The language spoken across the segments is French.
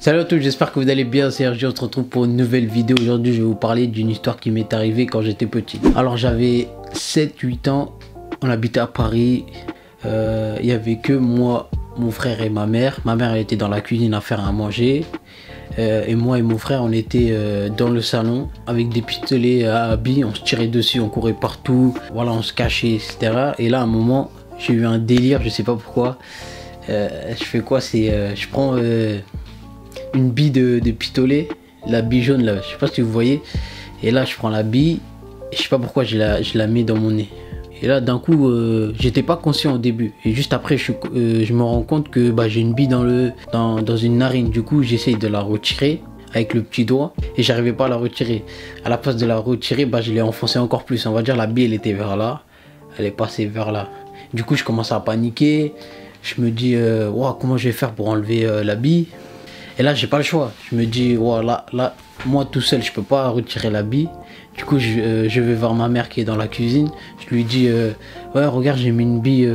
Salut à tous, j'espère que vous allez bien, c'est RG, on se retrouve pour une nouvelle vidéo. Aujourd'hui je vais vous parler d'une histoire qui m'est arrivée quand j'étais petit. Alors j'avais 7-8 ans, on habitait à Paris, il n'y avait que moi, mon frère et ma mère. Ma mère elle était dans la cuisine à faire à manger. Et moi et mon frère on était dans le salon avec des pistolets à billes, on se tirait dessus, on courait partout, voilà, on se cachait, etc. Et là à un moment j'ai eu un délire, je sais pas pourquoi. Je fais quoi, c'est je prends une bille de pistolet, la bille jaune là, je sais pas si vous voyez. Et là je prends la bille, et je sais pas pourquoi je la mets dans mon nez. Et là d'un coup j'étais pas conscient au début. Et juste après je me rends compte que j'ai une bille dans une narine. Du coup j'essaye de la retirer avec le petit doigt et j'arrivais pas à la retirer. À la place de la retirer, je l'ai enfoncé encore plus. On va dire la bille elle était vers là, elle est passée vers là. Du coup je commence à paniquer. Je me dis wow, comment je vais faire pour enlever la bille. Et là j'ai pas le choix. Je me dis wow, là moi tout seul je peux pas retirer la bille. Du coup je vais voir ma mère qui est dans la cuisine. Je lui dis ouais regarde j'ai mis une bille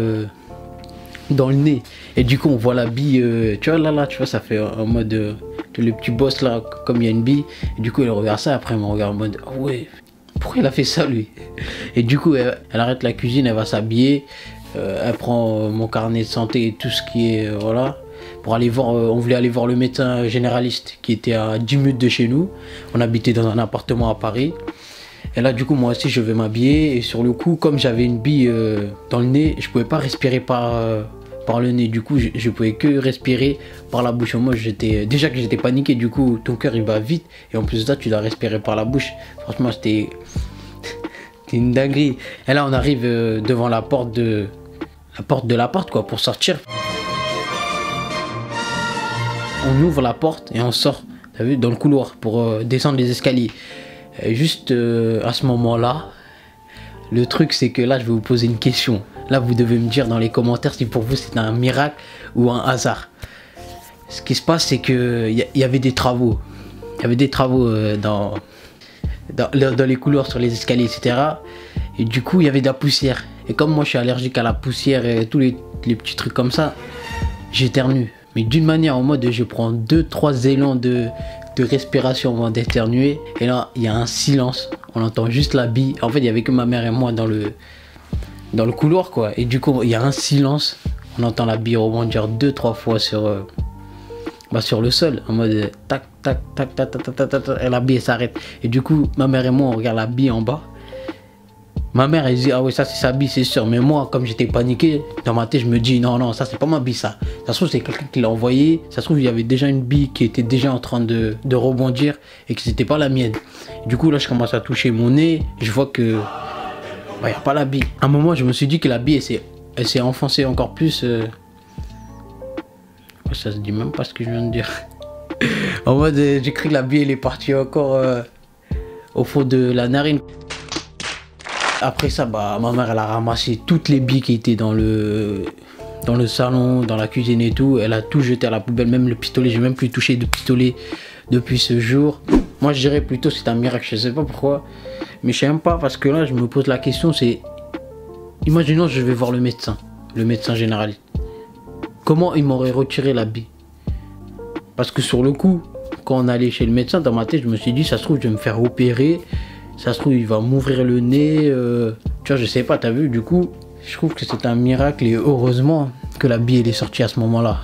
dans le nez. Et du coup on voit la bille, tu vois là tu vois ça fait en mode le petit boss là comme il y a une bille. Et du coup elle regarde ça, après elle me regarde en mode oh ouais pourquoi il a fait ça lui. Et du coup elle arrête la cuisine, elle va s'habiller, elle prend mon carnet de santé et tout ce qui est voilà. Pour aller voir, on voulait aller voir le médecin généraliste qui était à 10 minutes de chez nous. On habitait dans un appartement à Paris. Et là du coup moi aussi je vais m'habiller. Et sur le coup comme j'avais une bille dans le nez, je pouvais pas respirer par le nez. Du coup je pouvais que respirer par la bouche. Moi déjà que j'étais paniqué, du coup ton cœur il va vite. Et en plus de ça tu dois respirer par la bouche. Franchement c'était une dinguerie. Et là on arrive devant la porte de l'appart quoi pour sortir. On ouvre la porte et on sort, t'as vu, dans le couloir pour descendre les escaliers. Et juste à ce moment-là, le truc c'est que là je vais vous poser une question. Là vous devez me dire dans les commentaires si pour vous c'est un miracle ou un hasard. Ce qui se passe c'est que il y avait des travaux. Il y avait des travaux dans les couloirs, sur les escaliers, etc. Et du coup il y avait de la poussière. Et comme moi je suis allergique à la poussière et tous les petits trucs comme ça, j'éternue. Mais d'une manière en mode je prends 2-3 élans de respiration avant d'éternuer. Et là il y a un silence, on entend juste la bille. En fait il y avait que ma mère et moi dans le couloir quoi. Et du coup il y a un silence, on entend la bille rebondir 2-3 fois sur le sol. En mode tac tac tac tac tac tac tac tac. Et la bille s'arrête. Et du coup ma mère et moi on regarde la bille en bas. Ma mère elle dit ah ouais ça c'est sa bille c'est sûr. Mais moi comme j'étais paniqué, dans ma tête je me dis non ça c'est pas ma bille ça. Ça se trouve c'est quelqu'un qui l'a envoyé. Ça se trouve il y avait déjà une bille qui était déjà en train de rebondir et que c'était pas la mienne. Du coup là je commence à toucher mon nez. Je vois que y a pas la bille. À un moment je me suis dit que la bille elle s'est enfoncée encore plus. Ça se dit même pas ce que je viens de dire. En mode j'ai cru que la bille elle est partie encore au fond de la narine. Après ça, ma mère elle a ramassé toutes les billes qui étaient dans le salon, dans la cuisine et tout. Elle a tout jeté à la poubelle, même le pistolet. J'ai même plus touché de pistolet depuis ce jour. Moi je dirais plutôt c'est un miracle, je sais pas pourquoi. Mais je sais même pas parce que là je me pose la question, c'est... Imaginons je vais voir le médecin généraliste. Comment il m'aurait retiré la bille? Parce que sur le coup, quand on allait chez le médecin, dans ma tête je me suis dit ça se trouve je vais me faire opérer. Ça se trouve il va m'ouvrir le nez, tu vois je sais pas, t'as vu. Du coup je trouve que c'est un miracle et heureusement que la bille elle est sortie à ce moment là.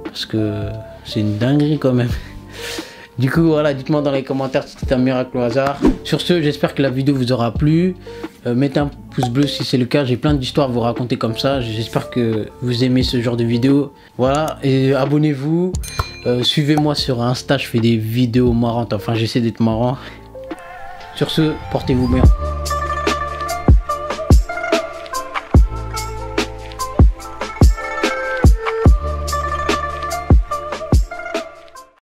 Parce que c'est une dinguerie quand même. Du coup voilà, dites-moi dans les commentaires si c'est un miracle ou hasard. Sur ce j'espère que la vidéo vous aura plu. Mettez un pouce bleu si c'est le cas, j'ai plein d'histoires à vous raconter comme ça. J'espère que vous aimez ce genre de vidéos. Voilà, et abonnez-vous. Suivez-moi sur Insta, je fais des vidéos marrantes, enfin j'essaie d'être marrant. Sur ce, portez-vous bien.